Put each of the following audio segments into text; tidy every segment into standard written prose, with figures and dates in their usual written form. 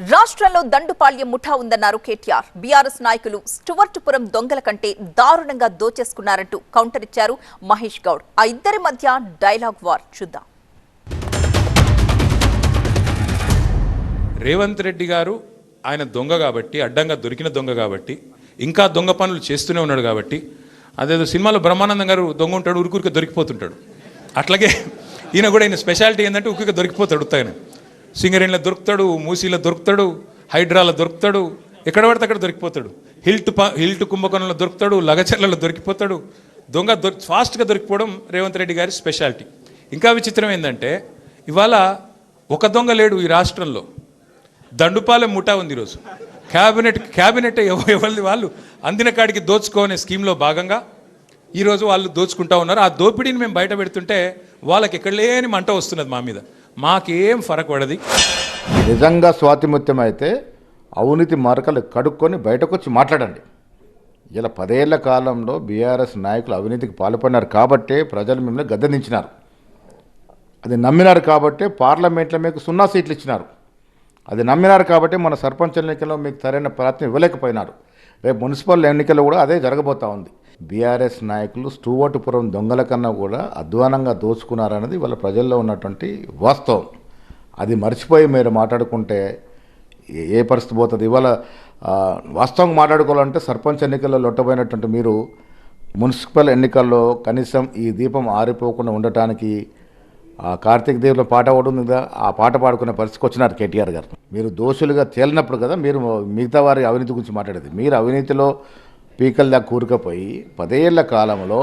రాష్ట్రంలో దండుపాళ్యం ముఠా ఉందన్నారు కేటీఆర్. బీఆర్ఎస్ నాయకులు స్టువర్టుపురం దొంగల కంటే దారుణంగా దోచేసుకున్నారంటూ కౌంటర్ ఇచ్చారు మహేష్ గౌడ్. ఆ ఇద్దరి మధ్య డైలాగ్ వార్ చూద్దాం. రేవంత్ రెడ్డి గారు ఆయన దొంగ కాబట్టి, అడ్డంగా దొరికిన దొంగ కాబట్టి, ఇంకా దొంగ పనులు చేస్తూనే ఉన్నాడు కాబట్టి, అదేదో సినిమాలో బ్రహ్మానందం గారు దొంగ ఉంటాడు, ఉరికురికి దొరికిపోతుంటాడు. అట్లాగే ఈయన కూడా ఈయన స్పెషాలిటీ ఏంటంటే ఉరికి దొరికిపోతాడు. ఉత్తగానే సింగరేణిలో దొరుకుతాడు, మూసీలో దొరుకుతాడు, హైడ్రాలో దొరుకుతాడు, ఎక్కడ పడితే అక్కడ దొరికిపోతాడు. హిల్ట్ కుంభకోణంలో దొరుకుతాడు, లగచర్లలో దొరికిపోతాడు. దొంగ ఫాస్ట్గా దొరికిపోవడం రేవంత్ రెడ్డి గారి స్పెషాలిటీ. ఇంకా విచిత్రం ఏంటంటే ఇవాళ ఒక దొంగ లేడు ఈ రాష్ట్రంలో, దండుపాలెం ముఠా ఉంది ఈరోజు. క్యాబినెట్ ఎవరిది వాళ్ళు అందిన కాడికి దోచుకోనే స్కీమ్లో భాగంగా ఈరోజు వాళ్ళు దోచుకుంటా ఉన్నారు. ఆ దోపిడీని మేము బయట పెడుతుంటే వాళ్ళకి ఎక్కడ లేని మంట వస్తున్నది మా మీద. మాకేం ఫరక్ పడది. నిజంగా స్వాతిముత్యం అయితే అవినీతి మరకలు కడుక్కొని బయటకు వచ్చి మాట్లాడండి. ఇలా 10 ఏళ్ల కాలంలో బీఆర్ఎస్ నాయకులు అవినీతికి పాల్పడినారు కాబట్టే ప్రజలు మిమ్మల్ని గద్దెదించినారు. అది నమ్మినారు కాబట్టే పార్లమెంట్లో మీకు 0 సీట్లు ఇచ్చినారు. అది నమ్మినారు కాబట్టి మన సర్పంచ్ ఎన్నికల్లో మీకు సరైన ప్రాతినిధ్యం ఇవ్వలేకపోయినారు. రేపు మున్సిపల్ ఎన్నికల్లో కూడా అదే జరగబోతూ ఉంది. బీఆర్ఎస్ నాయకులు స్టువర్టుపురం దొంగల కన్నా కూడా అధ్వానంగా దోచుకున్నారన్నది వాళ్ళ ప్రజల్లో ఉన్నటువంటి వాస్తవం. అది మర్చిపోయి మీరు మాట్లాడుకుంటే ఏ పరిస్థితి పోతుంది. ఇవాళ వాస్తవంగా మాట్లాడుకోవాలంటే సర్పంచ్ ఎన్నికల్లో లొట్టబోయినటువంటి మీరు మున్సిపల్ ఎన్నికల్లో కనీసం ఈ దీపం ఆరిపోకుండా ఉండటానికి కార్తీక దేవుల పాట ఒకటి ఉంది కదా, ఆ పాట పాడుకునే పరిస్థితికి వచ్చినారు కేటీఆర్ గారు. మీరు దోషులుగా తేలినప్పుడు కదా మీరు మిగతా వారి అవినీతి గురించి మాట్లాడేది. మీరు అవినీతిలో పీకల దాకా కూరుకపోయి 10 ఏళ్ల కాలంలో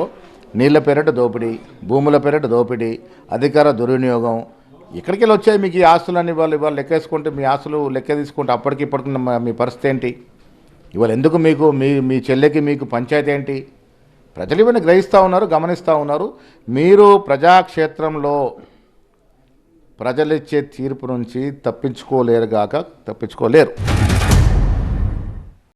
నీళ్ల పేరిట దోపిడీ, భూముల పేరిట దోపిడీ, అధికార దుర్వినియోగం, ఎక్కడికి వెళ్ళి వచ్చాయి మీకు ఈ ఆస్తులన్నీ? ఇవాళ లెక్కేసుకుంటే మీ ఆస్తులు లెక్క తీసుకుంటే అప్పటికి ఇప్పటికి మీ పరిస్థితి ఏంటి? ఇవాళ ఎందుకు మీకు మీ చెల్లెకి మీకు పంచాయతీ ఏంటి? ప్రజలు ఇవన్నీ గ్రహిస్తూ ఉన్నారు, గమనిస్తూ ఉన్నారు. మీరు ప్రజాక్షేత్రంలో ప్రజలిచ్చే తీర్పు నుంచి తప్పించుకోలేరు.